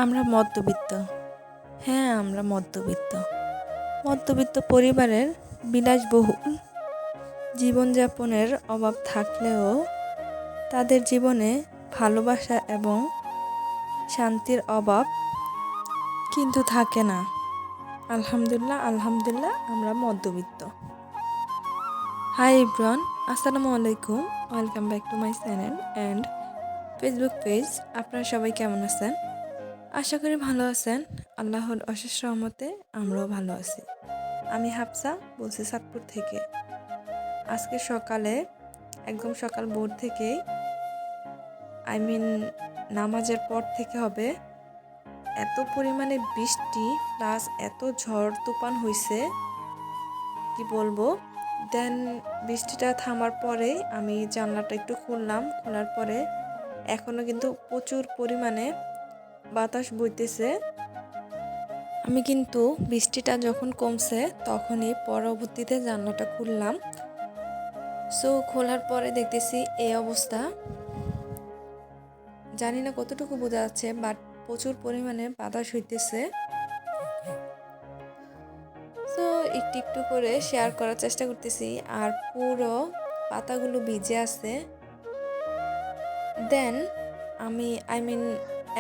আমরা মধ্যবিত্ত। হ্যাঁ, আমরা মধ্যবিত্ত। মধ্যবিত্ত পরিবারের বিলাসবহুল জীবনযাপনের অভাব থাকলেও তাদের জীবনে ভালোবাসা এবং শান্তির অভাব কিন্তু থাকে না। আলহামদুলিল্লাহ আমরা মধ্যবিত্ত। হাই এভরিওয়ান, আসসালামু আলাইকুম। Welcome back to my channel and Facebook page. আপনারা সবাই কেমন আছেন? আশা করি ভালো আছেন। আল্লাহর অশেষ রহমতে আমরাও ভালো আছি। আমি হাফসা বলছি চাঁদপুর থেকে। আজকে সকালে একদম সকাল ভোর থেকেই নামাজের পর থেকে হবে এত পরিমাণে বৃষ্টি প্লাস এত ঝড় তুফান হয়েছে কি বলবো। দেন বৃষ্টিটা থামার পরে আমি জানলাটা একটু খুললাম, খোলার পরে এখনো কিন্তু প্রচুর পরিমাণে বাতাস বইতেছে। আমি কিন্তু বৃষ্টিটা যখন কমছে তখনই পরবর্তীতে জানলাটা খুললাম। সো খোলার পরে দেখতেছি এই অবস্থা। জানি না কতটুকু বোঝা যাচ্ছে, বাট প্রচুর পরিমাণে বাতাস হইতেছে। সো একটু একটু করে শেয়ার করার চেষ্টা করতেছি। আর পুরো পাতাগুলো ভিজে আছে। দেন আমি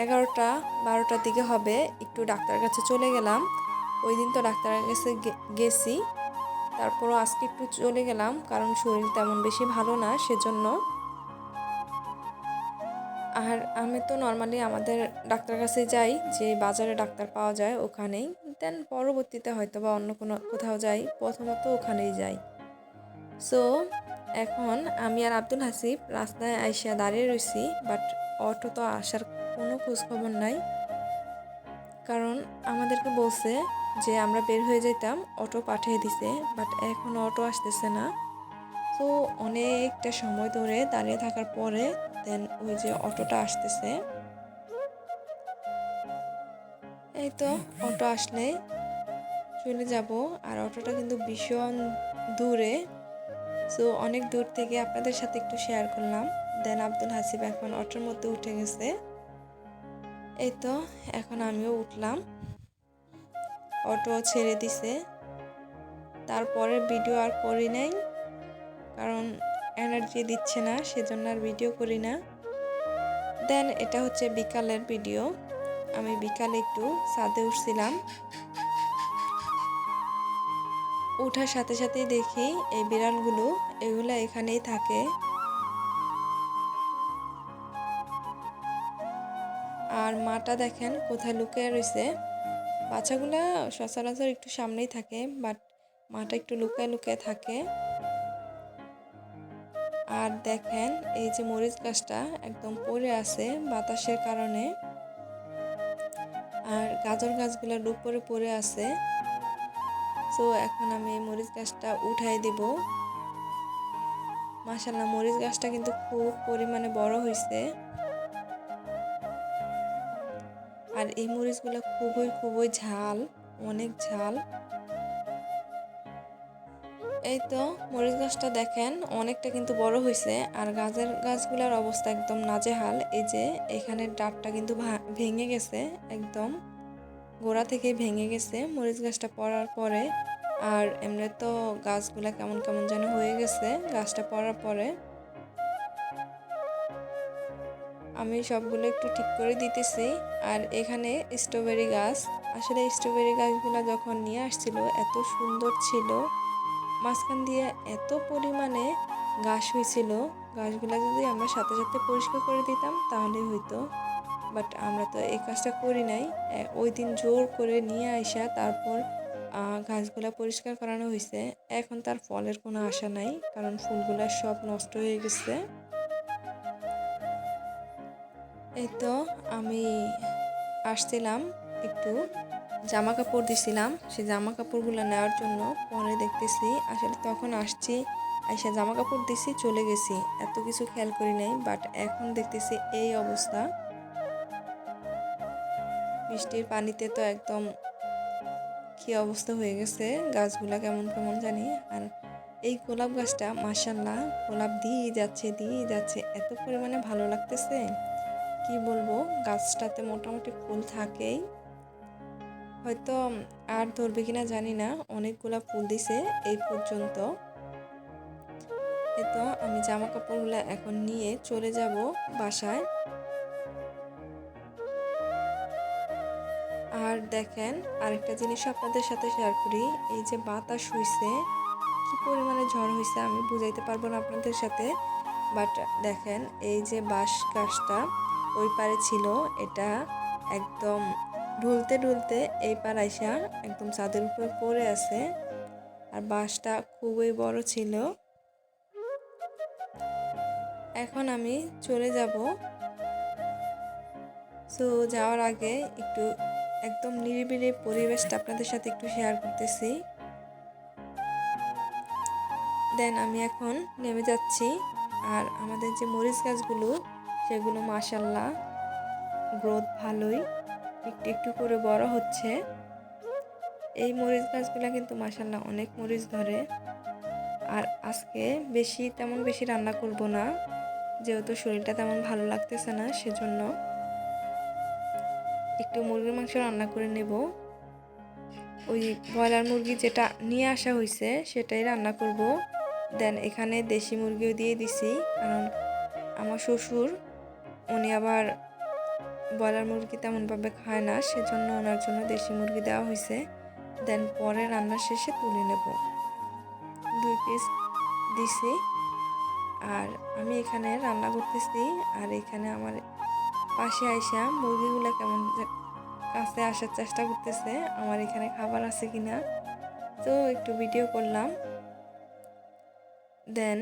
11টা-12টার দিকে হবে একটু ডাক্তারের কাছে চলে গেলাম। ওই দিন তো ডাক্তারের কাছে গেছি, তারপরও আজকে একটু চলে গেলাম কারণ শরীর তেমন বেশি ভালো না, সেজন্য। আর আমি তো নর্মালি আমাদের ডাক্তারের কাছে যাই, যে বাজারে ডাক্তার পাওয়া যায় ওখানেই। দেন পরবর্তীতে হয়তো বা অন্য কোনো কোথাও যাই, প্রথমত ওখানেই যাই। সো এখন আমি আর আব্দুল হাসিব রাস্তায় আইসা দাঁড়িয়ে রয়েছি, বাট অটো তো আসার কোনো খোঁজখবর নাই। কারণ আমাদেরকে বলছে যে আমরা বের হয়ে যেতাম, অটো পাঠিয়ে দিছে, বাট এখনও অটো আসতেছে না। তো অনেকটা সময় ধরে দাঁড়িয়ে থাকার পরে দেন ওই যে অটোটা আসতেছে। এই তো অটো আসলে চলে যাব। আর অটোটা কিন্তু ভীষণ দূরে, সো অনেক দূর থেকে আপনাদের সাথে একটু শেয়ার করলাম। দেন আব্দুল হাসিব এখন অটোর মধ্যে উঠে গেছে। এই তো এখন আমিও উঠলাম, অটো ছেড়ে দিছে। তারপরে ভিডিও আর করি নাই, কারণ এনার্জি দিচ্ছে না, সেজন্য আর ভিডিও করি না। দেন এটা হচ্ছে বিকালের ভিডিও। আমি বিকালে একটু ছাদে উঠছিলাম। ওঠার সাথে সাথেই দেখি এই বিড়ালগুলো এগুলো এখানেই থাকে। আর মাটা দেখেন কোথায় লুকিয়ে রয়েছে। বাচ্চাগুলা সচরাচর একটু সামনেই থাকে, বাট মাটা একটু লুকায় লুকায় থাকে। আর দেখেন এই যে মরিচ গাছটা একদম পড়ে আছে বাতাসের কারণে, আর গাজর গাছগুলোর উপরে পড়ে আছে। সো এখন আমি এই মরিচ গাছটা উঠাই দিব। মাশাআল্লাহ, মরিচ গাছটা কিন্তু খুব পরিমাণে বড় হয়েছে। আর এই মরিচগুলো খুবই ঝাল, অনেক ঝাল। এই তো মরিচ গাছটা দেখেন অনেকটা কিন্তু বড় হয়েছে। আর গাছের গাছগুলোর অবস্থা একদম নাজেহাল। এই যে এখানে ডাঁটটা কিন্তু ভেঙে গেছে, একদম গোড়া থেকে ভেঙে গেছে মরিচ গাছটা পড়ার পরে। আর এমনি তো গাছগুলা কেমন কেমন যেন হয়ে গেছে গাছটা পড়ার পরে। আমি সবগুলো একটু ঠিক করে দিতেছি। আর এখানে স্ট্রবেরি গাছ, আসলে স্ট্রবেরি গাছগুলো যখন নিয়ে আসছিল এত সুন্দর ছিল, মাঝখান দিয়ে এত পরিমাণে ঘাস হয়েছিল। ঘাসগুলো যদি আমরা সাথে সাথে পরিষ্কার করে দিতাম তাহলে হইতো, বাট আমরা তো এই কাজটা করি নাই। ওই দিন জোর করে নিয়ে আসা তারপর ঘাসগুলা পরিষ্কার করানো হয়েছে। এখন তার ফলের কোনো আশা নাই, কারণ ফুলগুলা সব নষ্ট হয়ে গেছে। এই তো আমি আসছিলাম, একটু জামা কাপড় দিছিলাম, সেই জামা কাপড়গুলো নেওয়ার জন্য। পরে দেখতেছি আসলে তখন আসছি, আইসা জামা কাপড় দিছি, চলে গেছি, এত কিছু খেয়াল করি নাই। বাট এখন দেখতেছি এই অবস্থা, বৃষ্টির পানিতে তো একদম কি অবস্থা হয়ে গেছে, গাছগুলা কেমন কেমন জানি। আর এই গোলাপ গাছটা মাশাআল্লাহ গোলাপ দিয়ে যাচ্ছে, এত পরিমাণে ভালো লাগতেছে। কি বলবো, গাছটাতে মোটামুটি ফুল থাকেই, হয়তো আর ধরবে কিনা জানি না, অনেকগুলা ফুল দিছে এই পর্যন্ত। এই তো আমি জামা কাপড়গুলো এখন নিয়ে চলে যাব বাসায়। আর দেখেন, আরেকটা জিনিস আপনাদের সাথে শেয়ার করি, এই যে বাতাস হইছে, কি পরিমাণে ঝড় হইছে আমি বুঝাইতে পারবো না আপনাদের সাথে। বাট দেখেন, এই যে বাঁশ গাছটা ওই পারে ছিল, এটা একদম ঢুলতে ঢুলতে এই পার আইসা একদম ছাদের উপরে পড়ে আছে। আর বাঁশটা খুবই বড় ছিল। এখন আমি চলে যাব। সো যাওয়ার আগে একটু একদম নিরিবিলি পরিবেশটা আপনাদের সাথে একটু শেয়ার করতেছি। দেন আমি এখন নেমে যাচ্ছি। আর আমাদের যে মরিচ গাছগুলো, সেগুলো মাশাআল্লাহ গ্রোথ ভালোই, একটু একটু করে বড় হচ্ছে। এই মরিচ গাছগুলো কিন্তু মাশাআল্লাহ অনেক মরিচ ধরে। আর আজকে তেমন বেশি রান্না করব না, যেহেতু শরীরটা তেমন ভালো লাগতেছে না, সেজন্য একটু মুরগির মাংস রান্না করে নেব। ওই ব্রয়লার মুরগি যেটা নিয়ে আসা হয়েছে সেটাই রান্না করব। দেন এখানে দেশি মুরগিও দিয়ে দিছি, কারণ আমার শ্বশুর উনি আবার ব্রয়লার মুরগি তেমনভাবে খায় না, সেজন্য ওনার জন্য দেশি মুরগি দেওয়া হয়েছে। দেন পরে রান্নার শেষে তুলে নেব। 2 পিস দিছি। আর আমি এখানে রান্না করতেছি, আর এখানে আমার পাশে আইসা মুরগিগুলো কেমন কাছে আসার চেষ্টা করতেছে, আমার এখানে খাবার আছে কিনা। তো একটু ভিডিও করলাম। দেন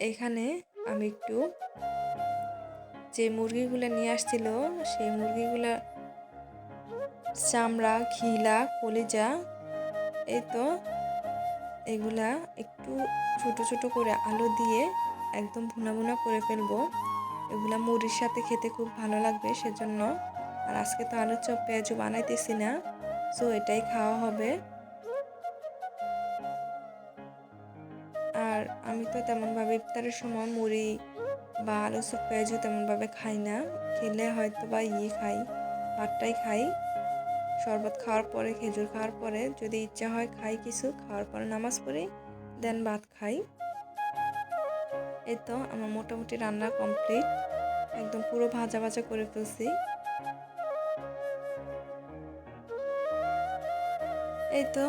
এখানে আমি একটু যে মুরগিগুলো নিয়ে আসছিল, সেই মুরগিগুলা চামড়া, ঘিলা, কলিজা, এই তো এগুলা একটু ছোট ছোট করে আলু দিয়ে একদম ভুনা ভুনা করে ফেলবো। এগুলা মুড়ির সাথে খেতে খুব ভালো লাগবে, সেজন্য। আর আজকে তো আলুর চপ পেঁয়াজু বানাইতেছি না, সো এটাই খাওয়া হবে। আর আমি তো তেমনভাবে ইফতারের সময় মুড়ি বা আলু চপ পেঁয়াজু তেমনভাবে খাই না। খেলে হয়তো বা খাই, ভাতটাই খাই। শরবত খাওয়ার পরে, খেজুর খাওয়ার পরে যদি ইচ্ছা হয় খাই কিছু, খাওয়ার পরে নামাজ পড়ি, দেন ভাত খাই। এই তো আমার মোটামুটি রান্না কমপ্লিট, একদম পুরো ভাজা ভাজা করে ফেলছি। এই তো